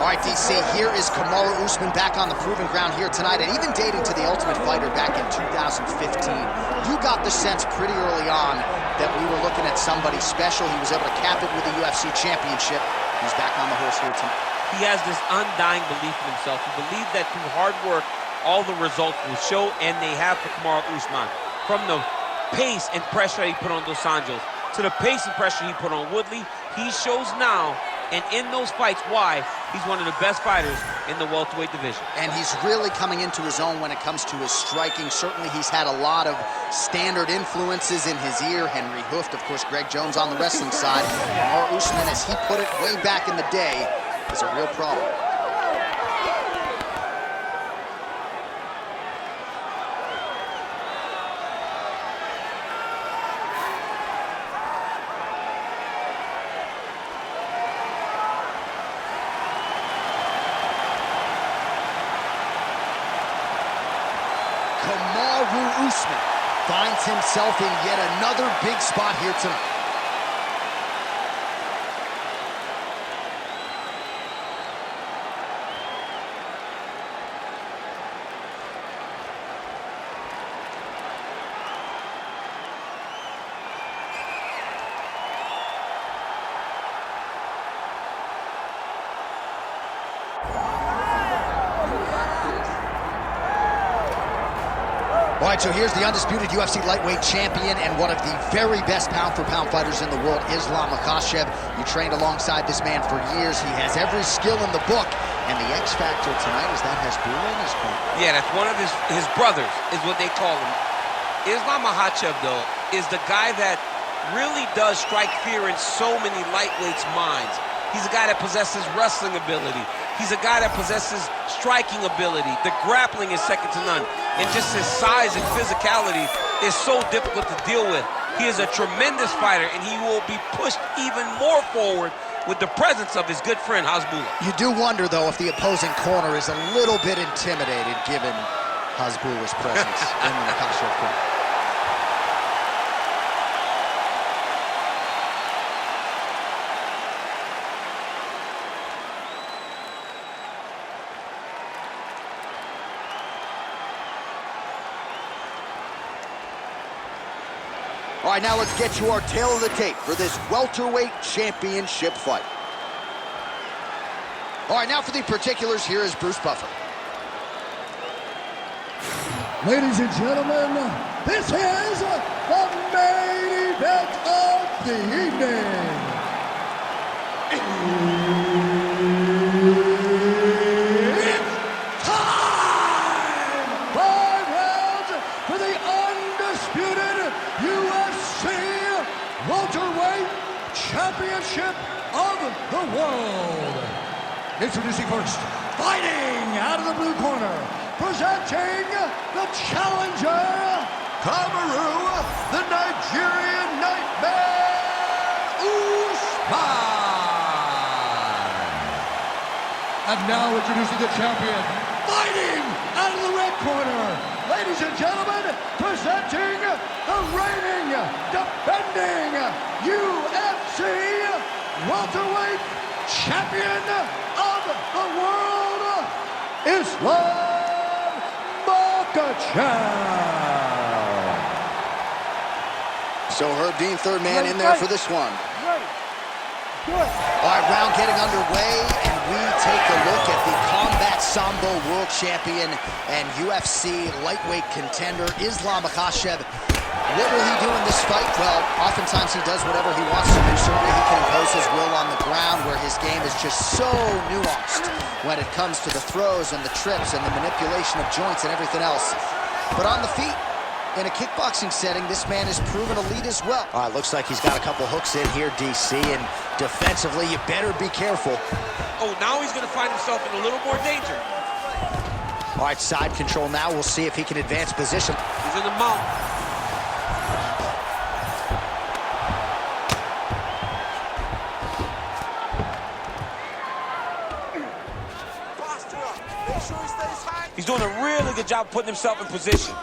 All right, DC, here is Kamaru Usman back on the proving ground here tonight, and even dating to the Ultimate Fighter back in 2015. You got the sense pretty early on that we were looking at somebody special. He was able to cap it with the UFC championship. He's back on the horse here tonight. He has this undying belief in himself. He believes that through hard work, all the results will show, and they have for Kamaru Usman. From the pace and pressure he put on Dos Anjos to the pace and pressure he put on Woodley, he shows now, and in those fights, why he's one of the best fighters in the welterweight division. And he's really coming into his own when it comes to his striking. Certainly he's had a lot of standard influences in his ear. Henry Hooft, of course, Greg Jones on the wrestling side. Kamaru Usman, as he put it way back in the day, is a real problem. Kamaru Usman finds himself in yet another big spot here tonight. All right, so here's the undisputed UFC lightweight champion and one of the very best pound-for-pound fighters in the world, Islam Makhachev. You trained alongside this man for years. He has every skill in the book. And the X factor tonight is that Hasbulla in his corner. Yeah, that's one of his brothers, is what they call him. Islam Makhachev, though, is the guy that really does strike fear in so many lightweights' minds. He's a guy that possesses wrestling ability. He's a guy that possesses striking ability. The grappling is second to none. And just his size and physicality is so difficult to deal with. He is a tremendous fighter, and he will be pushed even more forward with the presence of his good friend, Hasbulla. You do wonder, though, if the opposing corner is a little bit intimidated given Hasbulla's presence in the Makhachev corner. All right, now let's get to our tail of the tape for this welterweight championship fight. All right, now for the particulars, here is Bruce Buffer. Ladies and gentlemen, this is the main event of the evening. It's time! 5 rounds for the undisputed UFC welterweight championship of the world. Introducing first, fighting out of the blue corner, presenting the challenger, Kamaru, the Nigerian Nightmare, Usman. And now introducing the champion, fighting out of the red corner, ladies and gentlemen, presenting the reigning, defending UFC welterweight champion of the world, Islam Makhachev. So Herb Dean, third man in there for this one. All right, round getting underway, and we take a look at the Combat Sambo world champion and UFC lightweight contender, Islam Makhachev. What will he do in this fight? Well, oftentimes he does whatever he wants to do. Certainly he can impose his will on the ground, where his game is just so nuanced when it comes to the throws and the trips and the manipulation of joints and everything else. But on the feet, in a kickboxing setting, this man is proven elite as well. All right, looks like he's got a couple hooks in here, DC, and defensively, you better be careful. Oh, now he's going to find himself in a little more danger. All right, side control now. We'll see if he can advance position. He's in the mount. He's doing a really good job putting himself in position.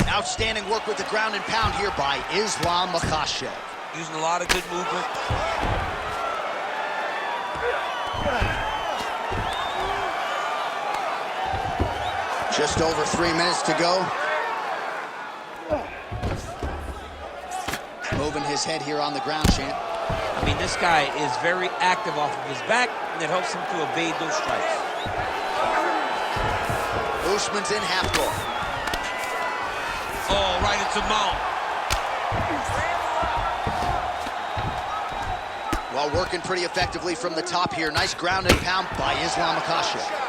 Outstanding work with the ground and pound here by Islam Makhachev. Using a lot of good movement. Just over 3 minutes to go. Moving his head here on the ground, champ. I mean, this guy is very active off of his back, and it helps him to evade those strikes. Usman's in half guard. Oh, right into mount. Well, working pretty effectively from the top here. Nice ground and pound by Islam Makhachev.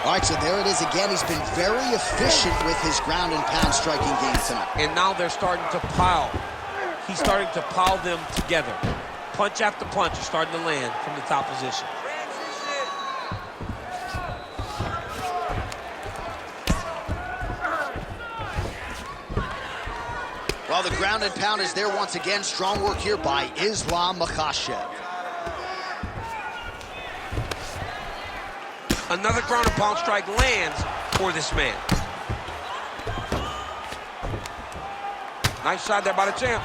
All right, so there it is again. He's been very efficient with his ground and pound striking game tonight. And now they're starting to pile. He's starting to pile them together. Punch after punch is starting to land from the top position. Well, the ground and pound is there once again. Strong work here by Islam Makhachev. Another ground and pound strike lands for this man. Nice shot there by the champ.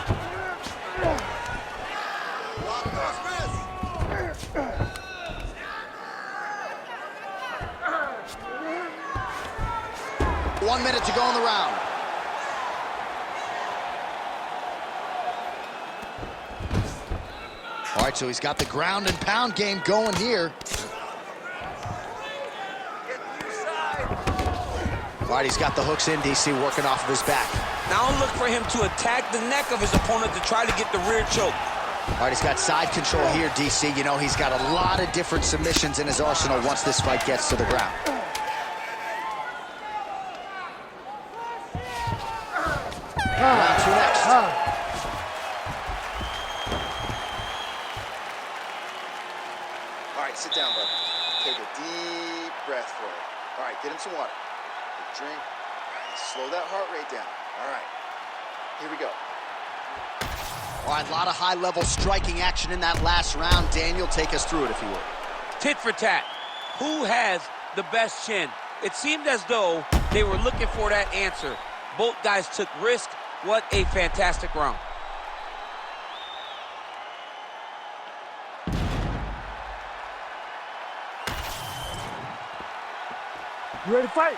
One minute to go in the round. All right, so he's got the ground and pound game going here. All right, he's got the hooks in, DC, working off of his back. Now look for him to attack the neck of his opponent to try to get the rear choke. All right, he's got side control here, DC. You know, he's got a lot of different submissions in his arsenal once this fight gets to the ground. Round two next. All right, sit down, bud. Take a deep breath for it. All right, get him some water. Drink. All right, slow that heart rate down. All right, here we go. All right, a lot of high-level striking action in that last round. Daniel, take us through it, if you would. Tit for tat. Who has the best chin? It seemed as though they were looking for that answer. Both guys took risk. What a fantastic round. You ready to fight?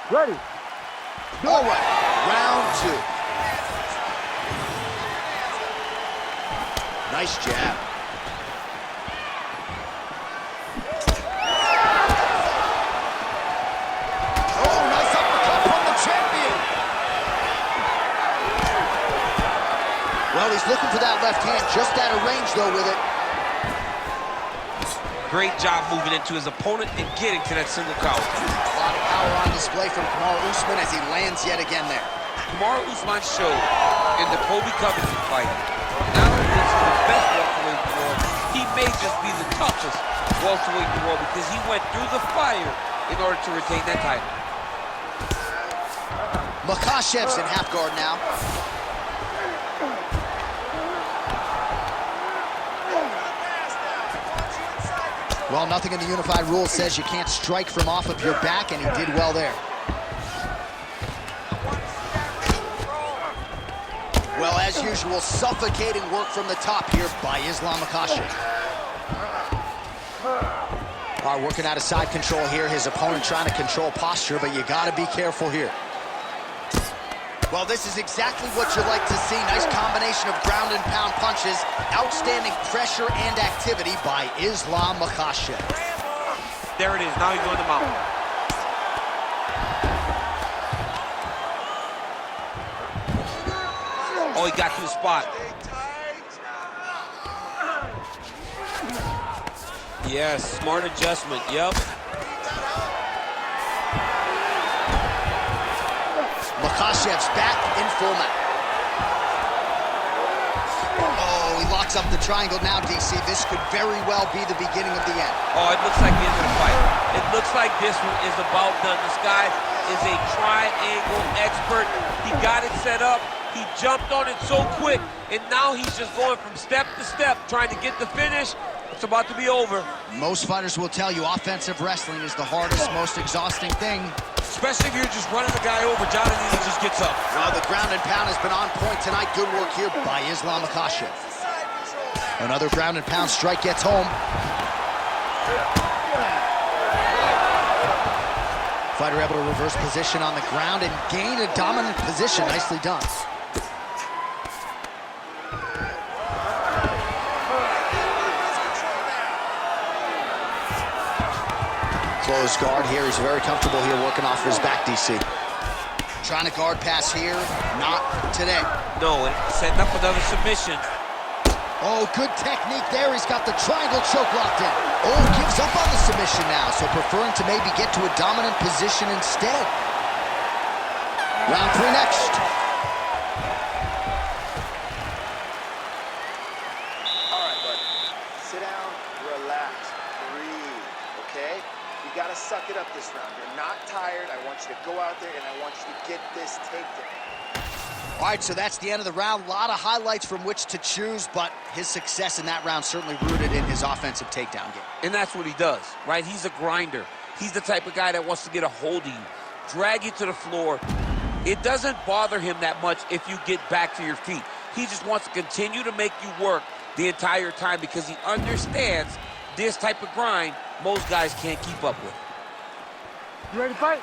Ready. All right, round two. Nice jab. Oh, nice uppercut from the champion. Well, he's looking for that left hand, just out of range, though, with it. Great job moving into his opponent and getting to that single collar. A lot of power on display from Kamaru Usman as he lands yet again there. Kamaru Usman showed in the Kobe Covington fight, not only is he the best welterweight in the world, he may just be the toughest welterweight in the world because he went through the fire in order to retain that title. Makhachev's in half guard now. Well, nothing in the unified rules says you can't strike from off of your back, and he did well there. Well, as usual, suffocating work from the top here by Islam Makhachev. All right, working out of side control here. His opponent trying to control posture, but you got to be careful here. Well, this is exactly what you like to see. Nice combination of ground and pound punches. Outstanding pressure and activity by Islam Makhachev. There it is. Now he's going to mount. Oh, he got to the spot. Yes, smart adjustment. Yep. Makhachev's back in full mount. Oh, he locks up the triangle now, DC. This could very well be the beginning of the end. Oh, it looks like the end of the fight. It looks like this one is about done. This guy is a triangle expert. He got it set up. He jumped on it so quick, and now he's just going from step to step, trying to get the finish. It's about to be over. Most fighters will tell you offensive wrestling is the hardest, most exhausting thing. Especially if you're just running the guy over. Jonathan just gets up. Well, the ground and pound has been on point tonight. Good work here by Islam Makhachev. Another ground and pound strike gets home. Fighter able to reverse position on the ground and gain a dominant position. Nicely done. Close guard here. He's very comfortable here working off of his back, DC. Trying to guard pass here. Not today. No, setting up another submission. Oh, good technique there. He's got the triangle choke locked in. Oh, gives up on the submission now, so preferring to maybe get to a dominant position instead. Round 3 next. All right, buddy. Sit down, relax, breathe, okay? You gotta suck it up this round. You're not tired. I want you to go out there and I want you to get this takedown. All right, so that's the end of the round. A lot of highlights from which to choose, but his success in that round certainly rooted in his offensive takedown game. And that's what he does, right? He's a grinder. He's the type of guy that wants to get a hold of you, drag you to the floor. It doesn't bother him that much if you get back to your feet. He just wants to continue to make you work the entire time because he understands this type of grind most guys can't keep up with. You ready to fight?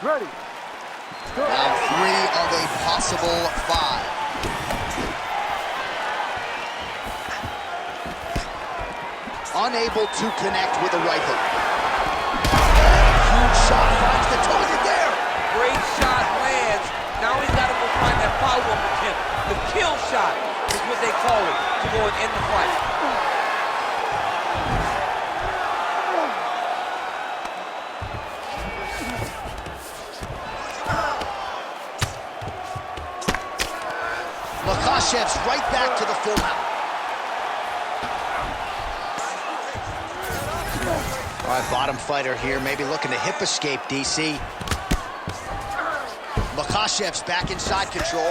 Ready. Round 3 of a possible 5. Unable to connect with a right hook. Huge shot finds the target there. Great shot lands. Now he's got to go find that follow-up attempt. The kill shot is what they call it to go and end the fight. Makhachev's right back to the full mount. All right, bottom fighter here, maybe looking to hip escape, DC. Makhachev's back inside control.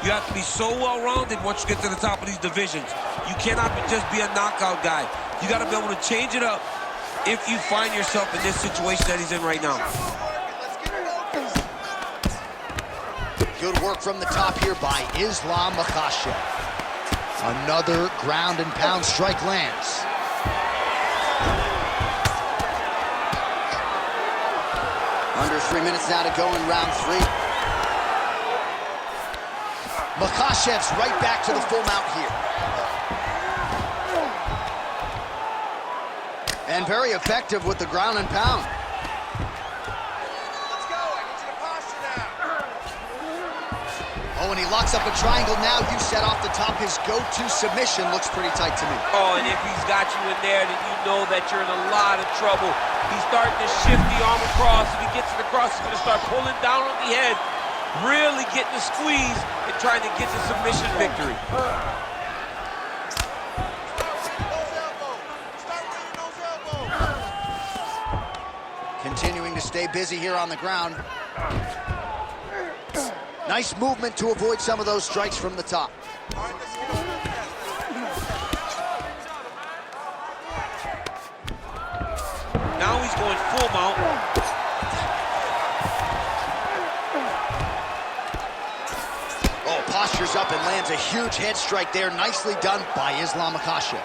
You have to be so well-rounded once you get to the top of these divisions. You cannot just be a knockout guy. You got to be able to change it up if you find yourself in this situation that he's in right now. Good work from the top here by Islam Makhachev. Another ground and pound strike lands. Under 3 minutes now to go in round 3. Makhachev's right back to the full mount here. And very effective with the ground and pound. Oh, and he locks up a triangle now. You set off the top. His go-to submission looks pretty tight to me. Oh, and if he's got you in there, then you know that you're in a lot of trouble. He's starting to shift the arm across. If he gets it across, he's going to start pulling down on the head, really getting the squeeze and trying to get the submission victory. Continuing to stay busy here on the ground. Nice movement to avoid some of those strikes from the top. Now he's going full mount. Oh, postures up and lands a huge head strike there. Nicely done by Islam Makhachev.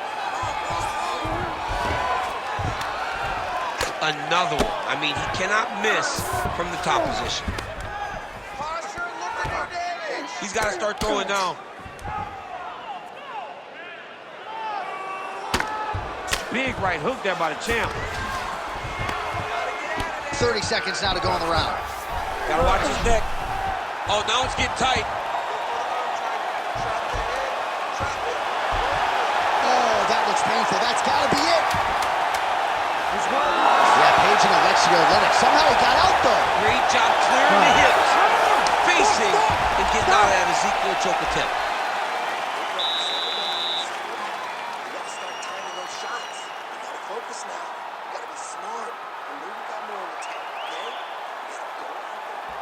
Another one. I mean, he cannot miss from the top position. He's got to start throwing down. Big right hook there by the champ. 30 seconds now to go in the round. Got to watch his neck. Oh, now it's getting tight. Oh, that looks painful. That's got to be it. Yeah, Page and Alexio let it. Somehow he got out, though. Great job clearing the hips, facing, and getting out of that Ezekiel choke attempt. You gotta start timing those shots. You gotta focus now. You gotta be smart. I know you got more in the tank, okay? You gotta go out there.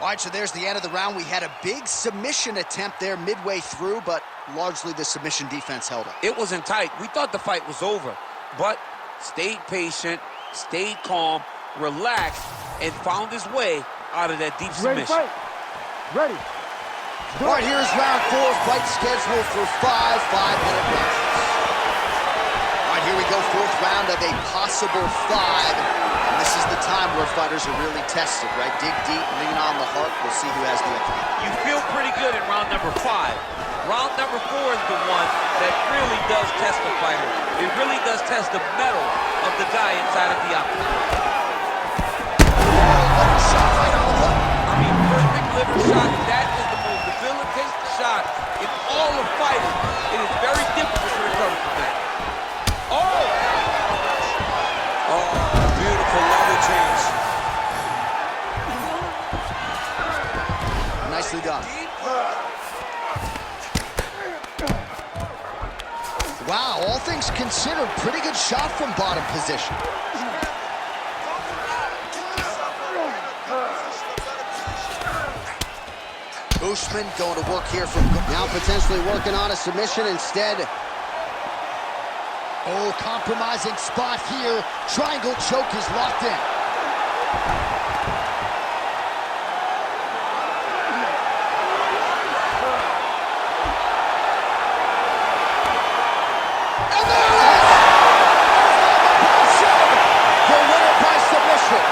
All right, so there's the end of the round. We had a big submission attempt there midway through, but largely the submission defense held up. It wasn't tight. We thought the fight was over, but stayed patient, stayed calm, relaxed, and found his way out of that deep submission. Ready. All right, here's round 4. Fight scheduled for 5 5-minute rounds. All right, here we go. 4th round of a possible 5. And this is the time where fighters are really tested, right? Dig deep, lean on the heart. We'll see who has the upper hand. You feel pretty good in round number 5. Round number 4 is the one that really does test the fighter. It really does test the mettle of the guy inside of the octagon. I mean, perfect liver shot. That is the most debilitating shot in all of fighting. It is very difficult to recover from that. Oh! Oh, beautiful level change. Nicely done. Wow, all things considered, pretty good shot from bottom position. Usman going to work here from now, potentially working on a submission instead. Oh, compromising spot here. Triangle choke is locked in. And there it is! The winner by submission.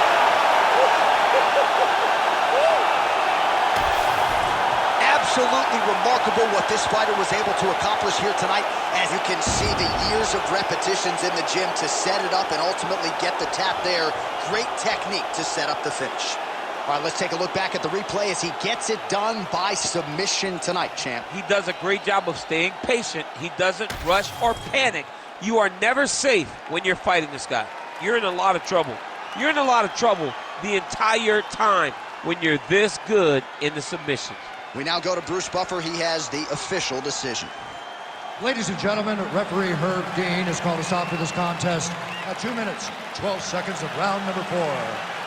Absolutely remarkable what this fighter was able to accomplish here tonight. As you can see, the years of repetitions in the gym to set it up and ultimately get the tap there. Great technique to set up the finish. All right, let's take a look back at the replay as he gets it done by submission tonight, champ. He does a great job of staying patient. He doesn't rush or panic. You are never safe when you're fighting this guy. You're in a lot of trouble. You're in a lot of trouble the entire time when you're this good in the submissions. We now go to Bruce Buffer. He has the official decision. Ladies and gentlemen, referee Herb Dean has called a stop to this contest at 2 minutes, 12 seconds of round number 4.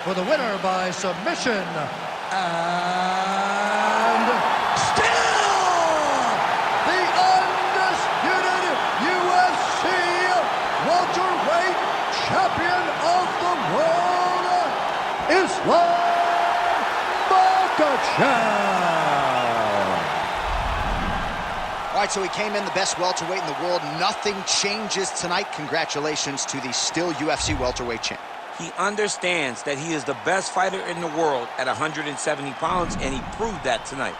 For the winner by submission, and still the undisputed UFC welterweight champion of the world, Islam Makhachev. All right, so he came in the best welterweight in the world. Nothing changes tonight. Congratulations to the still UFC welterweight champ. He understands that he is the best fighter in the world at 170 pounds, and he proved that tonight.